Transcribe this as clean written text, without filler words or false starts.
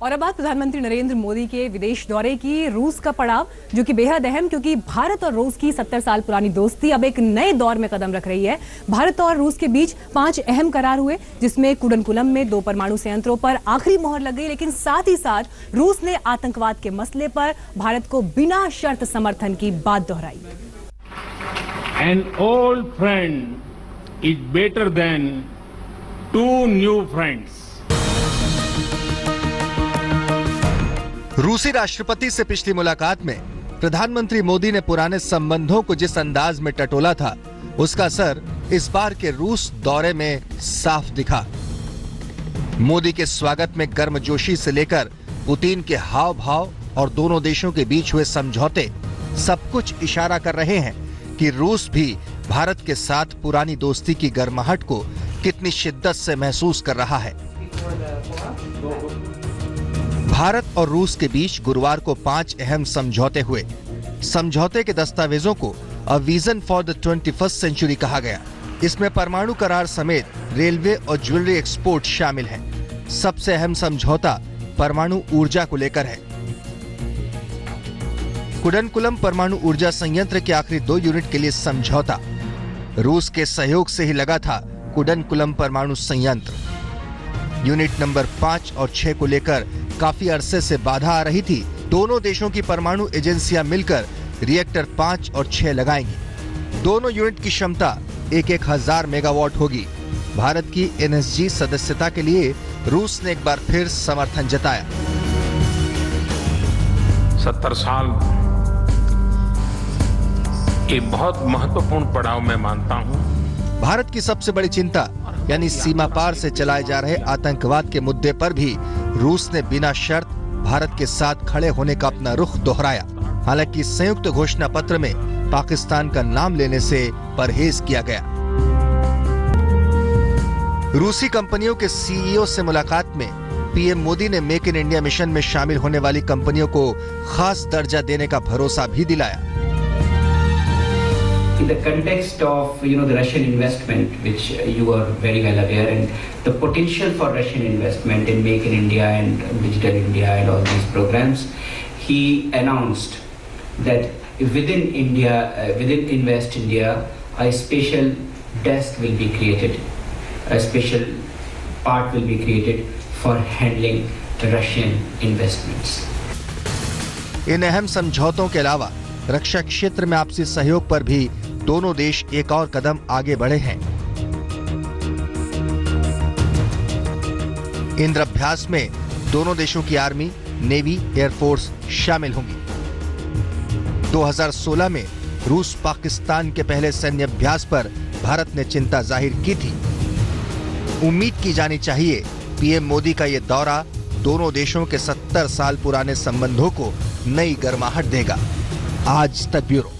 और अब बात प्रधानमंत्री नरेंद्र मोदी के विदेश दौरे की। रूस का पड़ाव जो कि बेहद अहम, क्योंकि भारत और रूस की 70 साल पुरानी दोस्ती अब एक नए दौर में कदम रख रही है। भारत और रूस के बीच 5 अहम करार हुए, जिसमें कुडनकुलम में 2 परमाणु संयंत्रों पर आखिरी मोहर लग गई। लेकिन साथ ही साथ रूस ने आतंकवाद के मसले पर भारत को बिना शर्त समर्थन की बात दोहराई। An old friend is better than 2 new friends. रूसी राष्ट्रपति से पिछली मुलाकात में प्रधानमंत्री मोदी ने पुराने संबंधों को जिस अंदाज में टटोला था, उसका असर इस बार के रूस दौरे में साफ दिखा। मोदी के स्वागत में गर्मजोशी से लेकर पुतिन के हाव भाव और दोनों देशों के बीच हुए समझौते सब कुछ इशारा कर रहे हैं कि रूस भी भारत के साथ पुरानी दोस्ती की गर्माहट को कितनी शिद्दत से महसूस कर रहा है। भारत और रूस के बीच गुरुवार को 5 अहम समझौते हुए। समझौते के दस्तावेजों को a vision for the 21st century कहा गया। इसमें परमाणु करार समेत रेलवे और ज्वेलरी एक्सपोर्ट शामिल हैं। सबसे अहम समझौता परमाणु ऊर्जा को लेकर है। कुडनकुलम परमाणु ऊर्जा संयंत्र के आखिरी 2 यूनिट के लिए समझौता। रूस के सहयोग से ही लगा था कुडनकुलम परमाणु संयंत्र। यूनिट नंबर 5 और 6 को लेकर काफी अरसे से बाधा आ रही थी। दोनों देशों की परमाणु एजेंसियां मिलकर रिएक्टर 5 और 6 लगाएंगी। दोनों यूनिट की क्षमता 1,000 मेगावाट होगी। भारत की NSG सदस्यता के लिए रूस ने एक बार फिर समर्थन जताया। 70 साल एक बहुत महत्वपूर्ण पड़ाव मैं मानता हूं। भारत की सबसे बड़ी चिंता यानी सीमा पार से चलाए जा रहे आतंकवाद के मुद्दे पर भी रूस ने बिना शर्त भारत के साथ खड़े होने का अपना रुख दोहराया। हालांकि संयुक्त घोषणा पत्र में पाकिस्तान का नाम लेने से परहेज किया गया। रूसी कंपनियों के CEO से मुलाकात में PM मोदी ने मेक इन इंडिया मिशन में शामिल होने वाली कंपनियों को खास दर्जा देने का भरोसा भी दिलाया। In the context of the Russian investment, which you are very well aware, and the potential for Russian investment in Make in India and Digital India and all these programs, he announced that within India, within Invest India, a special desk will be created, a special part will be created for handling Russian investments. इन अहम समझौतों के अलावा रक्षा क्षेत्र में आपसी सहयोग पर भी दोनों देश एक और कदम आगे बढ़े हैं। इंद्रअभ्यास में दोनों देशों की आर्मी, नेवी, एयरफोर्स शामिल होंगी। 2016 में रूस पाकिस्तान के पहले सैन्य अभ्यास पर भारत ने चिंता जाहिर की थी। उम्मीद की जानी चाहिए PM मोदी का यह दौरा दोनों देशों के 70 साल पुराने संबंधों को नई गर्माहट देगा। आज तक ब्यूरो।